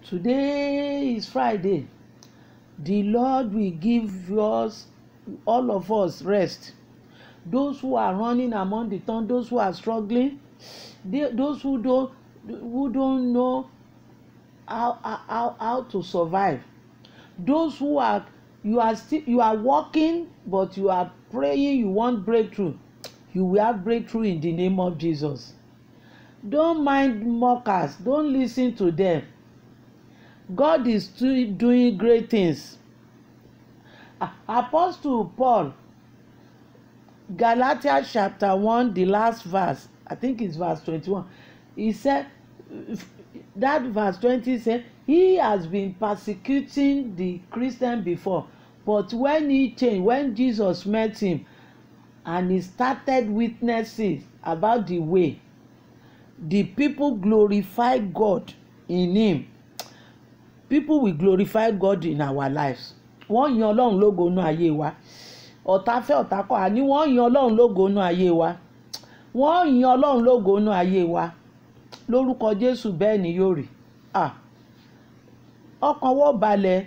Today is Friday. The Lord will give us, all of us, rest. Those who are running among the town, those who are struggling, those who don't know how to survive, those who are you are working but you are praying, you want breakthrough, you will have breakthrough in the name of Jesus. Don't mind mockers, don't listen to them. God is still doing great things. Apostle Paul, Galatians chapter 1, the last verse, I think it's verse 21, he said, that verse 20 said, he has been persecuting the Christian before, but when he changed, when Jesus met him and he started witnessing about the way, the people glorified God in him. People will glorify God in our lives. Wọ́n yan Ọlọ́run lógo nínú ayé wa. Ọ̀tá fẹ́ ọ̀tá kọ̀, àní wọ́n yan Ọlọ́run lógo nínú ayé wa. Wọ́n yan Ọlọ́run lógo nínú ayé wa. Lórúkọ Jésù bẹ́ẹ̀ ni yóò rí. Ọkàn wọ́n balẹ̀.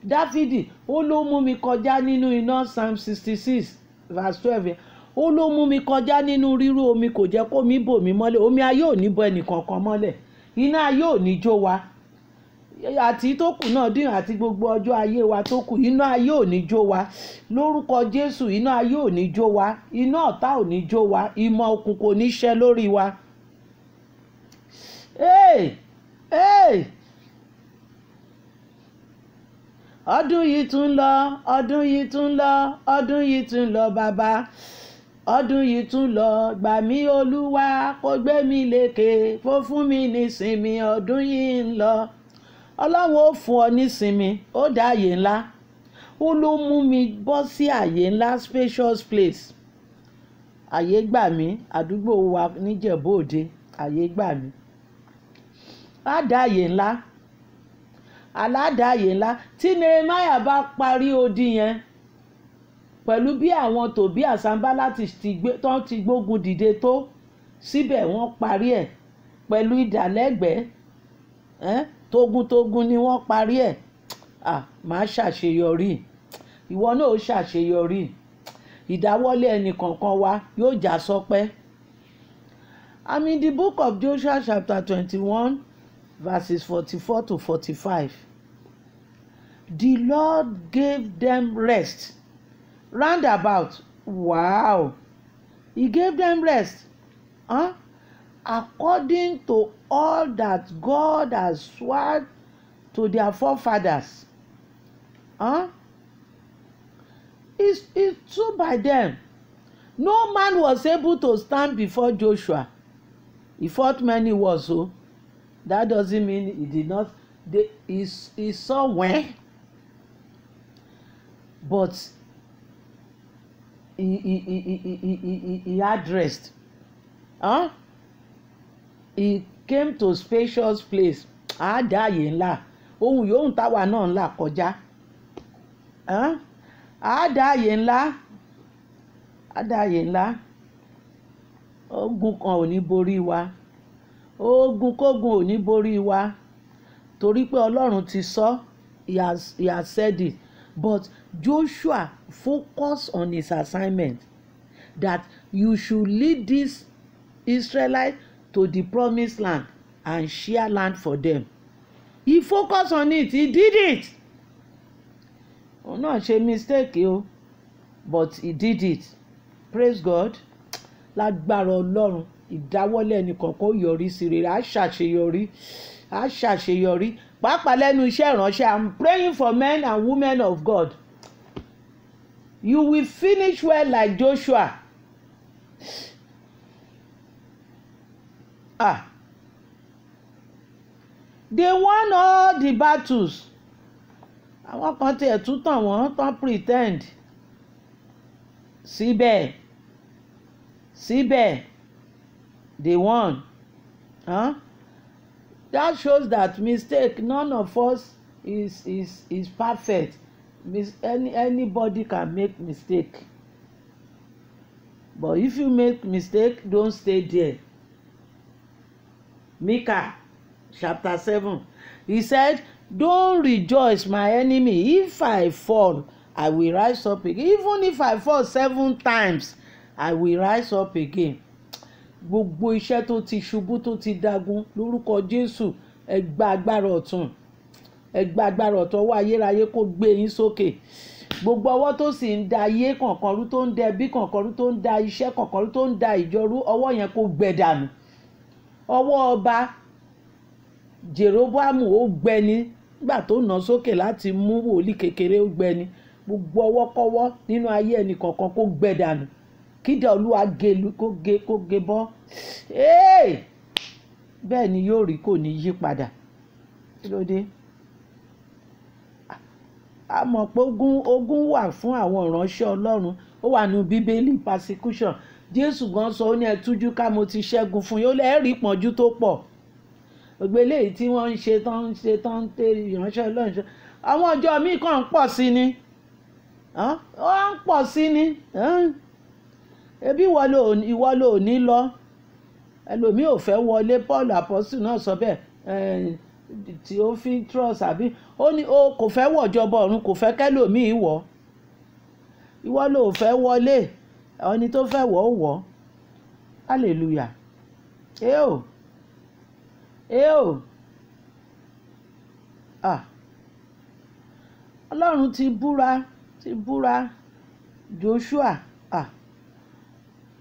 Dáfídì ó ló mú mi kọjá nínú iná, Psalm 66 verse 12. Ó ló mú mi kọjá nínú rírú omi, kò jẹ́ kó mi bò mí mọ́lẹ̀. Omi ayé ò ní bò ẹnìkankan mọ́lẹ̀. Iná ayé ò ní jó wa. Àti tó kù náà dín àti gbogbo ọjọ́ ayé wa tó kù, iná ayé ò ní jó wa. Lórúkọ Jésù, iná ayé ò ní jó wa. Iná ọ̀tá ò ní jó wa. Ìmọ̀ òkùnkùn kò ní ṣẹ lórí wa. Ọdún yìí tún lọ, ọdún yìí tún lọ, ọdún yìí tún lọ bàbá. Ọdún yìí tún lọ, gbà mí Olúwa, kó gbé mi lékè, kó fún mi nísinmi, ọdún yìí ń lọ. Ọlọ́run ó fún ọ nísinmi, ó dá àyè ńlá. Ó ló mú mi bọ́ sí àyè ńlá, spacious place. Àyè gbà mí, àdúgbò wa níjẹ̀bú Òde, àyè gbà mí. Á dá àyè ńlá. Aládá àyè ńlá. Tí Nehemiah bá parí odi yẹn, pẹ̀lú bí àwọn Tòbíà Sanbálátì ti gbógun dìde tó, síbẹ̀ wọ́n parí ẹ̀ pẹ̀lú ìdálẹ́gbẹ̀ẹ́. Tógúntógún ni wọ́n parí ẹ̀. Màá ṣàṣeyọrí. Ìwọ náà ó ṣàṣeyọrí. Ìdáwọ́lé ẹnìkankan wa yóò já sọpẹ́. I'm in the book of Joshua chapter 21 verses 44 to 45. The Lord gave them rest. Roundabout. Wow. He gave them rest. According to all that God has sworn to their forefathers. It's true by them. No man was able to stand before Joshua. He fought many wars, so that doesn't mean he did not. He saw when, but he had rest. He came to spacious place. Á dá àyè ńlá. Ohun yòówù táwa náà ńlá kọjá. Á dá àyè ńlá. Á dá àyè ńlá. Ogun kan ò ní borí wa. Ogun kógun ò ní borí wa. Torí pé Ọlọ́run ti sọ, he has said it. But Joshua focused on his assignment, that you should lead this Israelites to the promised land and share land for them. He focused on it. He did it. Òun náà ṣe mistake o, but he did it. Praise God. Lágbára Ọlọ́run, ìdáwọ́lé ẹnìkankan ó yọrí sí rere. Á ṣàṣeyọrí. Á ṣàṣeyọrí. Pàápàá lẹ́nu iṣẹ́ ìránṣẹ́, I'm praying for men and women of God. You will finish well like Joshua. They won all the battles. Àwọn kan tiẹ̀ tún tàn wọ́n tán pretend. Síbẹ̀ they won. That shows that mistake, none of us is perfect. Anybody can make mistake. But if you make mistake, don't stay there. Micah chapter 7. He said, don't rejoice, my enemy. If I fall, I will rise up again. Even if I fall 7 times, I will rise up again. Gbogbo iṣẹ́ tó ti ṣubú tó ti dagun lórúkọ Jésù, ẹ gba agbára ọ̀tun. Ẹ gba agbára ọ̀tun, ọwọ́ ayérayé kó gbé yín sókè. Gbogbo ọwọ́ tó sì ń da ayé kọ̀ọ̀kan rú, tó ń da ẹbí kọ̀ọ̀kan rú, tó ń da iṣẹ́ kọ̀ọ̀kan rú, tó ń da ìjọ rú, ọwọ́ yẹn kó gbẹ dànù. Ọwọ́ ọba Jeroboamu ó gbẹni nígbà tó nà sókè láti mú wòlíì kékeré, ó gbẹni. Gbogbo ọwọ́kọ́wọ́ nínú ayé ẹnì kọ̀ọ̀kan kó gbẹ dànù. Kídà Olúwa kó gé bọ́. Bẹ́ẹ̀ ni yóò rí, kò ní yí padà. Kí ló dé? A mọ̀ pé ogun wà fún àwọn ìránṣẹ́ Ọlọ́run. Ó wà nínú Bíbélì, persecution. Jésù gan sọ, ó ní ẹ tújú ká, mo ti ṣẹ́gun fún yín. Ó lè rí ìpọ́njú tó pọ̀. Gbogbo eléyìí tí wọ́n ń ṣe tán ń tẹ ìránṣẹ́ Ọlọ́run ṣe. Àwọn ọjọ́ míì kàn ń pọ̀ sí ni. Ó ń pọ̀ sí ni. Ebi ìwọ ló ní lọ. Ẹlòmíì ò fẹ́ wọlé. Paul apostle náà sọ bẹ́ẹ̀. Theophilus àbí ó ní o kò fẹ́ wọ̀jọba ọ̀run, kò fẹ́ kẹ́lòmíì wọ̀. Ìwọ ló fẹ́ wọlé, ẹni tó fẹ́ wọ̀ ó wọ̀. Hallelujah. Ọlọ́run ti búra Joshua.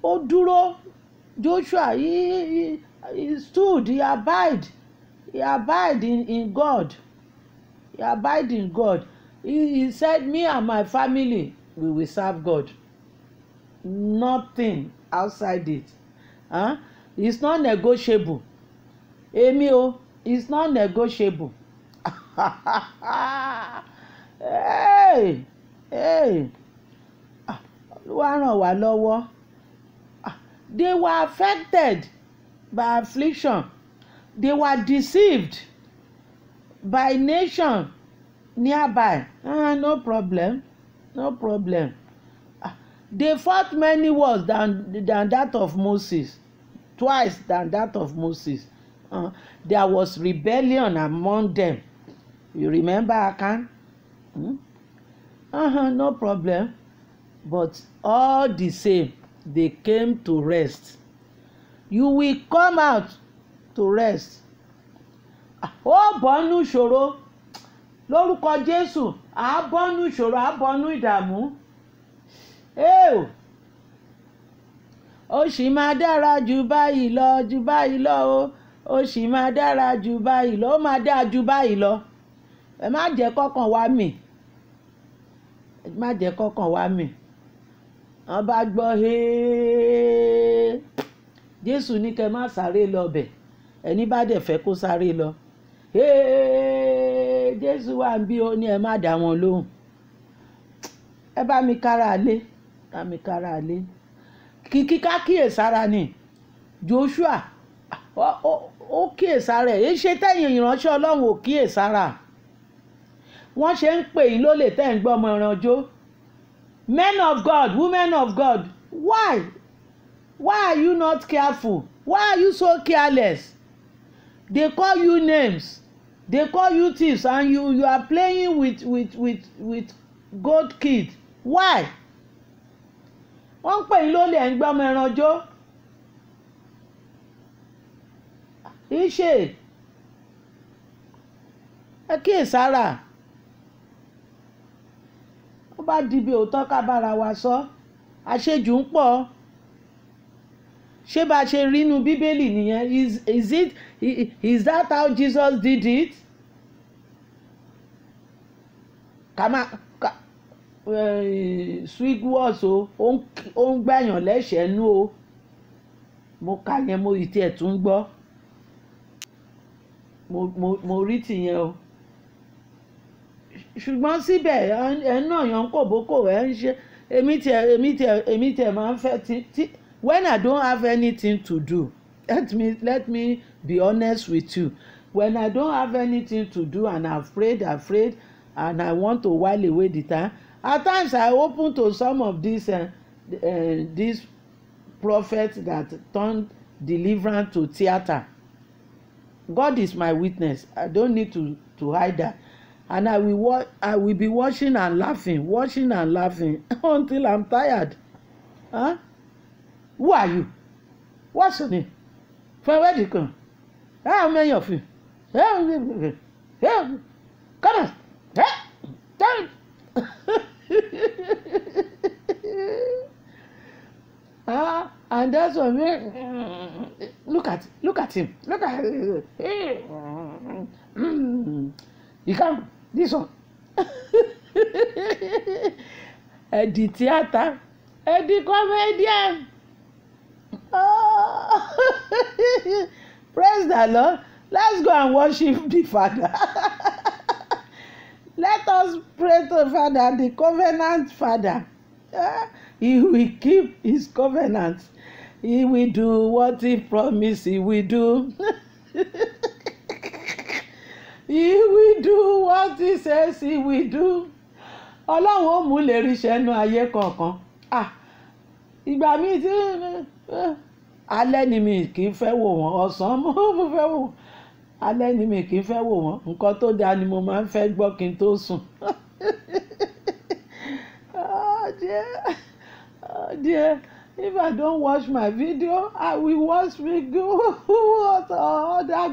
Ó dúró. Joshua he stood, he abide in God. He abide in God. He said, me and my family, we will serve God. Nothing outside it. It's not negotiable. Èmi o, it's not negotiable. Olúwa ràn wá lọ́wọ́. They were affected by affliction. They were deceived by nation nearby. No problem. They fought many wars than that of Moses. Twice than that of Moses. There was rebellion among them. You remember Achan? No problem. But all the same, they came to rest. You will come out to rest. Ó bọ́nú ìṣòro lórúkọ Jésù. À bọ́nú ìṣòro, à bọ́nú ìdààmú. Ó sì máa dára jù báyìí lọ o. Ó sì máa dára jù báyìí lọ. Ó máa dára jù báyìí lọ. Ẹ má jẹ́ kọ́kàn wá mì. Wọ́n bá gbọ́ Jésù ní kẹ́ má sáré lọ bẹ̀. Ẹni bá dẹ̀ fẹ́ kó sáré lọ. Jésù wà ń bí, ó ní ẹ má dá wọn lóhùn. Ẹ bá mi kára lé. Kìkì ká kíyèsára ni. Joshua ó kíyèsára ẹ̀. Ṣé tẹ̀yìn ìránṣẹ́ Ọlọ́run ò kíyèsára? Wọ́n ṣe ń pè yín lólè tẹ́ ń gbọ́ ọmọ ìrànjó. Men of God, women of God, why are you not careful? Why are you so careless? They call you names, they call you thieves, and you are playing with goat kid. Why? Wọ́n ń pè yín lólè ẹ̀ ń gbọ́ ọmọ ìrànjó. Iṣẹ́ ẹ kíyèsára. Ó bá di bí òótọ́ ká bára wa sọ. Àṣejù ń pọ̀. Ṣé bá ṣe rí inú Bíbélì nìyẹn? Is that how Jesus did it? Sweet words o, ó ń gbẹ̀yàn lẹ́sẹ̀ẹ́ nú o. Mo kà yẹn, mo ì tiẹ̀ tún gbọ́. Mo rí tìyẹn o. Ṣùgbọ́n síbẹ̀ ẹ̀ náà yan kòbókò ẹ̀ ń ṣe. Èmi tiẹ̀ máa ń fẹ́ when I don't have anything to do. Let me be honest with you. When I don't have anything to do and I'm afraid and I want to while away the time, at times I open to some of these prophets that turn deliverance to theatre. God is my witness. I don't need to hide that. And I will be watching and laughing until I'm tired. Huh? Who are you? What's your name? From where do you come? How many of you? Come on. And that's what look at him. Look at you come this one. Eddie theater, Eddie comedian. Praise the Lord. Let's go and worship the Father. Let us pray to Father, the covenant Father. He will keep his covenant. He will do what he promised he will do. He will do what he says he will do. Ọlọ́run ó mú lè ríṣẹ́ nú ayé kankan. Ìgbà mi tí alẹ́ ni mi kì í fẹ́ wò wọ́n, ọ̀sán mo fẹ́ wò. Alẹ́ ni mi kì í fẹ́ wò wọ́n, nǹkan tó dáa ni mo máa ń fẹ́ gbọ́ kí n tó sùn. Oh dear, if I don't watch my video, I will watch me go other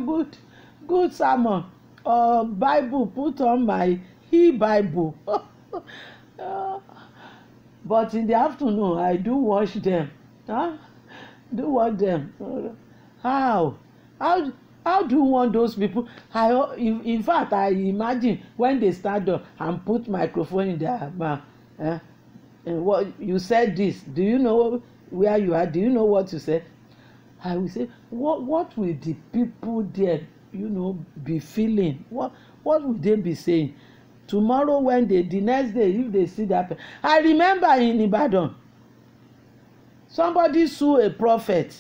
good sermon or Bible, put on my e-Bible. But in the afternoon, I do watch them. Do watch them. How do you want those people? In fact, I imagine when they stand up and put microphone in their mouth. And what you said this, do you know where you are? Do you know what you said? I will say, what will the people there, be feeling? What will they be saying? Tomorrow the next day, if they see that. I remember in Ibadan, somebody sued a prophet.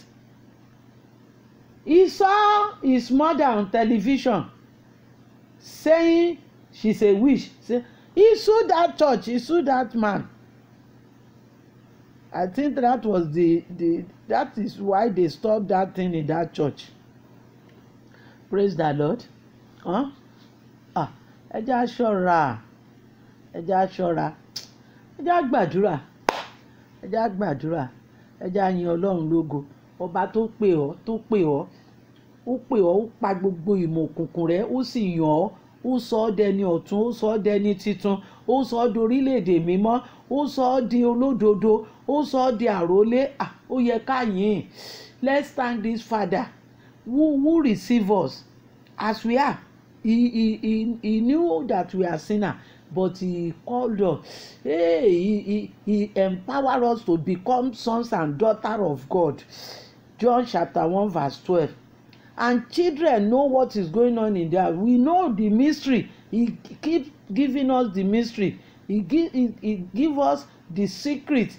He saw his mother on television saying she's a witch. He sued that church, he sued that man. I think that was that is why they stopped that thing in that church. Praise the Lord. Ẹ jẹ́ á ṣọ́ra, ẹ jẹ́ á ṣọ́ra, ẹ jẹ́ á gbàdúrà, ẹ jẹ́ á gbàdúrà, ẹ jẹ́ á yin Ọlọ́run lógo. Ọba tó pè ọ́, ó pa gbogbo ìmọ̀ òkùnkùn rẹ̀, ó sì yàn ọ́, ó sọ ọ́ dẹni ọ̀tun, ó sọ ọ́ dẹni titun, ó sọ ọ́ di orílẹ̀-èdè mímọ́, ó sọ ọ́ di olódodo, ó sọ ọ́ di àrólé. Ó yẹ ká yìn. Let's thank this Father who receive us as we are. He knew that we are sinners, but he called us. He empowered us to become sons and daughters of God. John chapter 1 verse 12. And children know what is going on in there. We know the mystery. He keeps giving us the mystery. He give us the secret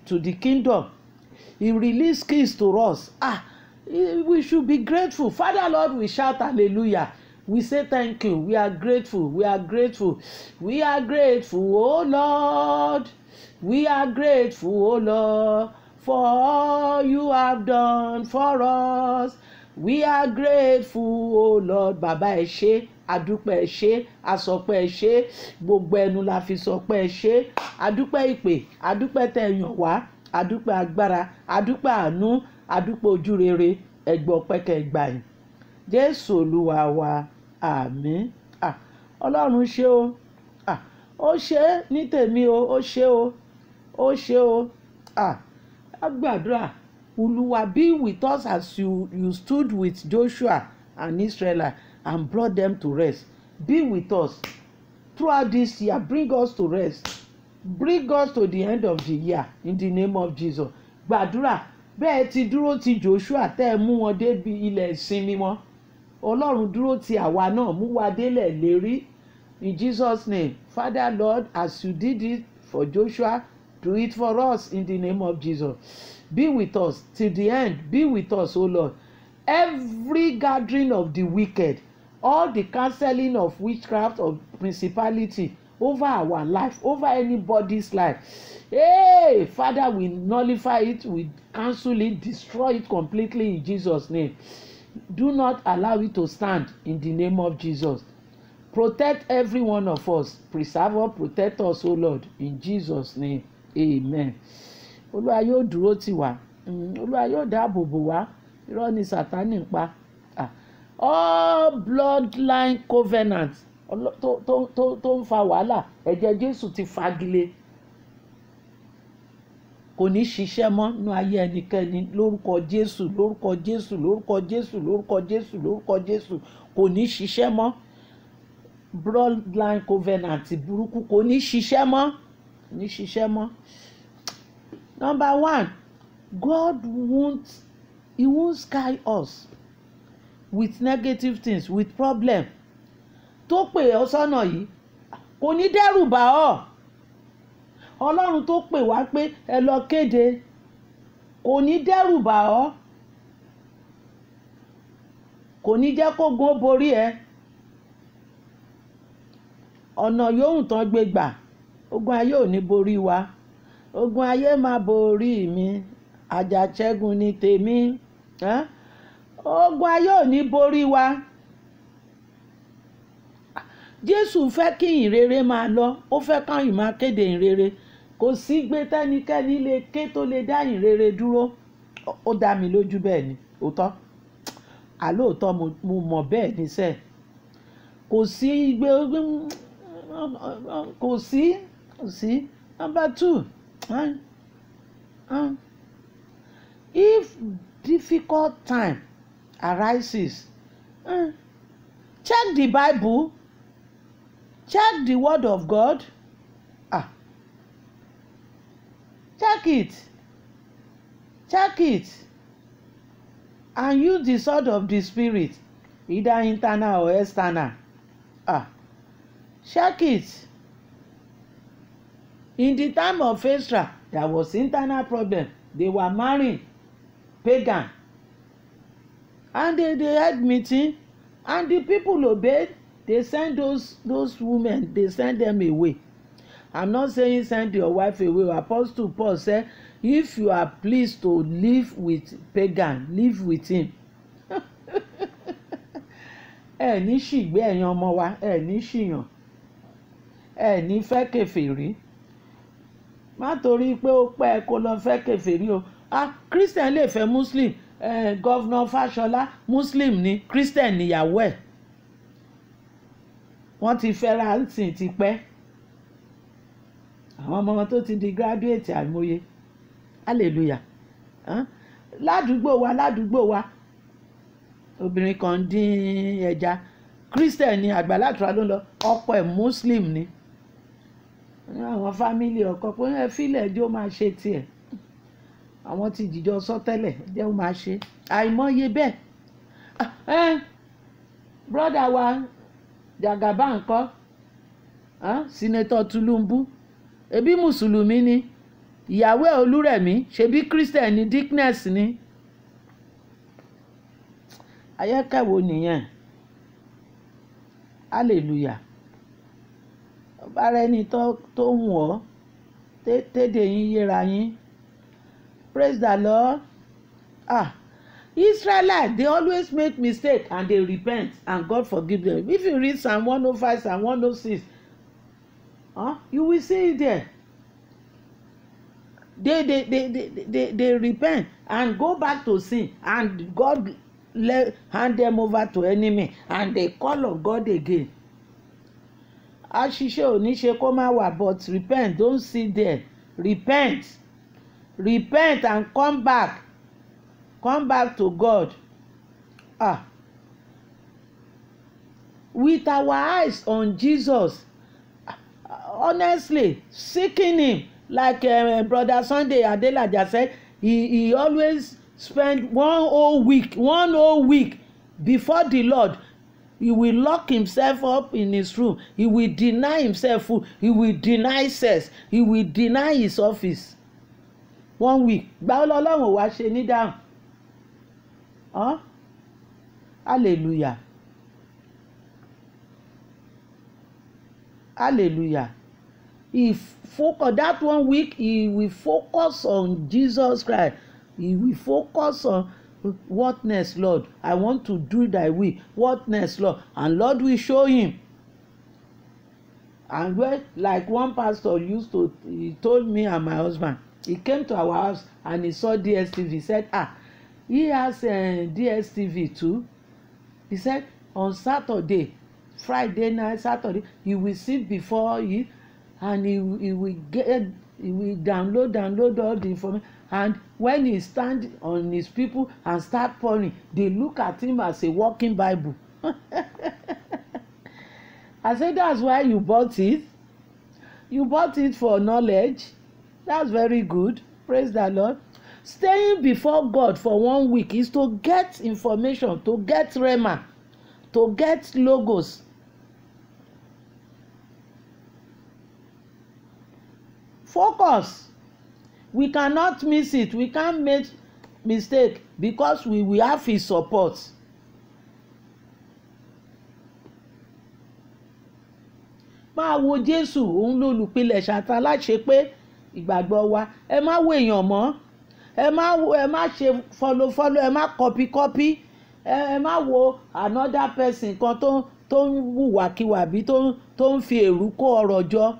to the kingdom. He released keys to us. We should be grateful. Father Lord, we shout hallelujah. We say thank you. We are grateful. We are grateful. We are grateful, oh Lord. We are grateful, oh Lord, for all you have done for us. We are grateful, oh Lord. Bàbá ẹ ṣé, adúpẹ́ ẹ ṣé, asọpẹ́ ẹ ṣé, gbogbo ẹnu la fi sọpẹ́ ẹ ṣé, adúpẹ́ ìpè, adúpẹ́ tẹ̀yàn wá, adúpẹ́ agbára, adúpẹ́ àánú, adúpẹ́ ojúrere, ẹgbọ́pẹ́ kẹgbàyìn. Jésù Olúwa wa, àmín. Ọlọ́run ṣé o, ó ṣé ní tèmi o, ó ṣé o, ó ṣé o. A gbàdúrà. Olúwa, be with us as you stood with Joshua and Israel and brought them to rest. Be with us throughout this year. Bring us to rest. Bring us to the end of the year in the name of Jesus. Gbàdúrà bẹ́ẹ̀ ti dúró ti Joshua tẹ́ ẹ mú wọn débi ilẹ̀ ìsinmi wọn. Ọlọ́run dúró ti àwa náà mú wa délẹ̀ lérí. In Jesus' name, Father Lord, as you did it for Joshua, do it for us in the name of Jesus. Be with us till the end. Be with us, O Lord. Every gathering of the wicked, all the cancelling of witchcraft or principality over our life, over anybody's life. Hey, Father, we nullify it, we cancel it, destroy it completely in Jesus' name. Do not allow it to stand in the name of Jesus. Protect every one of us. Preserve us, protect us, O Lord, in Jesus' name. Amen. Olúwa yóò dúró tì wá. Olúwa yóò dáàbò bò wá. Irọ́ ni Sátánì ń pa. All bloodline covenants tó ń fa wàhálà, ẹ̀jẹ̀ Jésù ti fagilé. Kò ní ṣiṣẹ́ mọ́ nínú ayé ẹnikẹ́ni lórúkọ Jésù, lórúkọ Jésù, lórúkọ Jésù, lórúkọ Jésù, lórúkọ Jésù. Kò ní ṣiṣẹ́ mọ́. Bloodline covenant burúkú kò ní ṣiṣẹ́ mọ́. Ní ṣiṣẹ́ mọ́. Number 1, God he won't sky us with negative things, with problem. Tó pè ọ́ sọ́nà yìí kò ní dẹ́rù bà ọ́. Ọlọ́run tó pè wá pé ẹ lọ kéde kò ní dẹ́rù bà ọ́. Kò ní jẹ́ kó gun ó borí ẹ. Ọ̀nà yòówù tán gbé gbà, ogun ayé ò ní borí wa. Ogun ayé máa borí mi, àjàṣẹ́gun ni tèmi. Ogun ayé ò ní borí wa. Jésù fẹ́ kí ìrere máa lọ, ó fẹ́ káyìn máa kéde ìrere. Kò sí gbé tẹ́nikẹ́ni lè ké tó lè dá ìrere dúró. Ó dá mi lójú bẹ́ẹ̀ ni, òótọ́. Àlóòótọ́ mo mọ̀ bẹ́ẹ̀ ní sẹ́ẹ̀. Kò sí gbé kò sí. Number 2, if difficult time arises, check the Bible. Check the word of God. Check it. And use the sword of the Spirit, either internal or external. Check it. In the time of Ezra, there was internal problem. They were marrying pagan. And they had meeting, and the people obeyed. They send those women, they send them away. I'm not saying send your wife away. Apostle Paul said, if you are pleased to live with pagan, live with him. Ẹ ní ṣìgbé ẹ̀yin ọmọ wa, ẹ ní ṣìyàn, ẹ ní fẹ́ kèfèrí. Má torí pé ó pẹ́ kó lọ fẹ́ kèfèrí o. Christian lè fẹ́ Muslim. Governor Fashola Muslim ni, Christian níyàwó ẹ̀. Wọ́n ti fẹ́ra ǹsìn ti pẹ́. Àwọn ọmọ wọn tó ti di graduate àìmọye. Hallelujah. Ládùúgbò wa obìnrin kan dín ẹja, Christian ni, Àgbàlátúrà ló lọ, ọkọ ẹ̀ Muslim ni. Àwọn fámìlì ọkọ pé ẹ fílẹ̀ jẹ́ ó máa ṣe tiẹ̀. Àwọn ti jìjọ sọ tẹ́lẹ̀ jẹ́ ó máa ṣe. Àìmọye bẹ́ẹ̀. Brother wa Jagaba ńkọ́, Senator Tulumbu, ebi Mùsùlùmí ni, ìyàwó ẹ̀ Olúrẹ̀mí ṣebí Christian ni, Dickness ni. Ayẹ́kẹ̀wò nìyẹn. Hallelujah. Bára ẹni tó hùn ọ́ tédè yín yéra yín. Praise the Lord. Israelites, they always make mistake and they repent and God forgive them. If you read Psalm 105, Psalm 106, you will see it there. They repent and go back to sin, and God hand them over to enemy, and they call on God again. Àṣìṣe ò ní ṣe kó má wà, but repent, don't sit there. Repent and come back to God. With our eyes on Jesus, honestly seeking him, like Brother Sunday Adelaja said, he always spend one whole week before the Lord. He will lock himself up in his room. He will deny himself food. He will deny sex. He will deny his office. 1 week. Gbàwo lọ́lọ́run wá ṣe ní dáhùn. Hallelujah. Hallelujah. That 1 week, he will focus on Jesus Christ. He will focus on What next, Lord? I want to do thy will. What next, Lord? And Lord will show him. And when, like one pastor he told me and my husband, he came to our house and he saw DSTV. He said, he has DSTV too. He said, on Saturday, Friday night, Saturday, he will sit before it and he will download all the information. And when he stand on his people and start pouring, they look at him as a walking Bible. I said, that's why you bought it. You bought it for knowledge. That's very good. Praise the Lord. Staying before God for 1 week is to get information, to get rhema, to get logos. Focus. We cannot miss it. We can't make mistake because we will have his support. Máa wo Jésù, òun lolùpilẹ̀ṣẹ̀ àti aláṣepé ìgbàgbọ́ wa. Ẹ má wo èèyàn mọ́, ẹ má ṣe follow, ẹ má copy, ẹ má wo another person kan tó ń hùwàkiwà bí tó ń fi èrú kó ọrọ̀ jọ.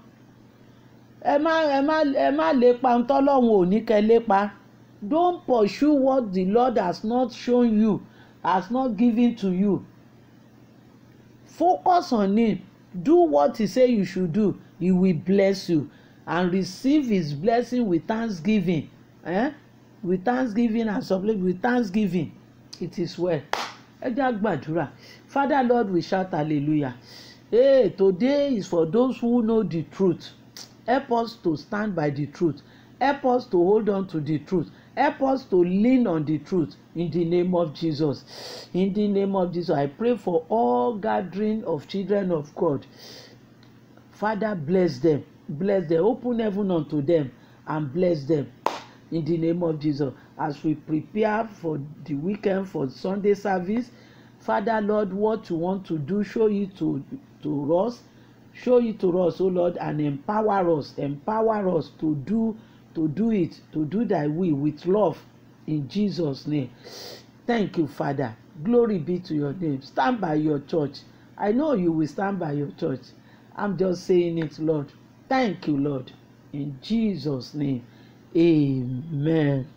Ẹ má lépa ohun tọ́lọ́run ò ní kẹ́ lépa. Don't pursue what the Lord has not shown you, has not given to you. Focus on him. Do what he say you should do. He will bless you and receive his blessing with thanksgiving. With thanksgiving and supplication, with thanksgiving. It is well. Ẹ jẹ́ gbàdúrà. Father Lord, we shout hallelujah. Hey, today is for those who know the truth. Help us to stand by the truth. Help us to hold on to the truth. Help us to lean on the truth in the name of Jesus. In the name of Jesus, I pray for all gathering of children of God. Father, bless them. Bless them. Open heaven unto them and bless them. In the name of Jesus, as we prepare for the weekend, for Sunday service, Father, Lord, what you want to do, show it to us. Show it to us, oh Lord, and empower us to do it, to do thy will with love in Jesus' name. Thank you, Father. Glory be to your name. Stand by your church. I know you will stand by your church. I'm just saying it, Lord. Thank you, Lord. In Jesus' name, amen.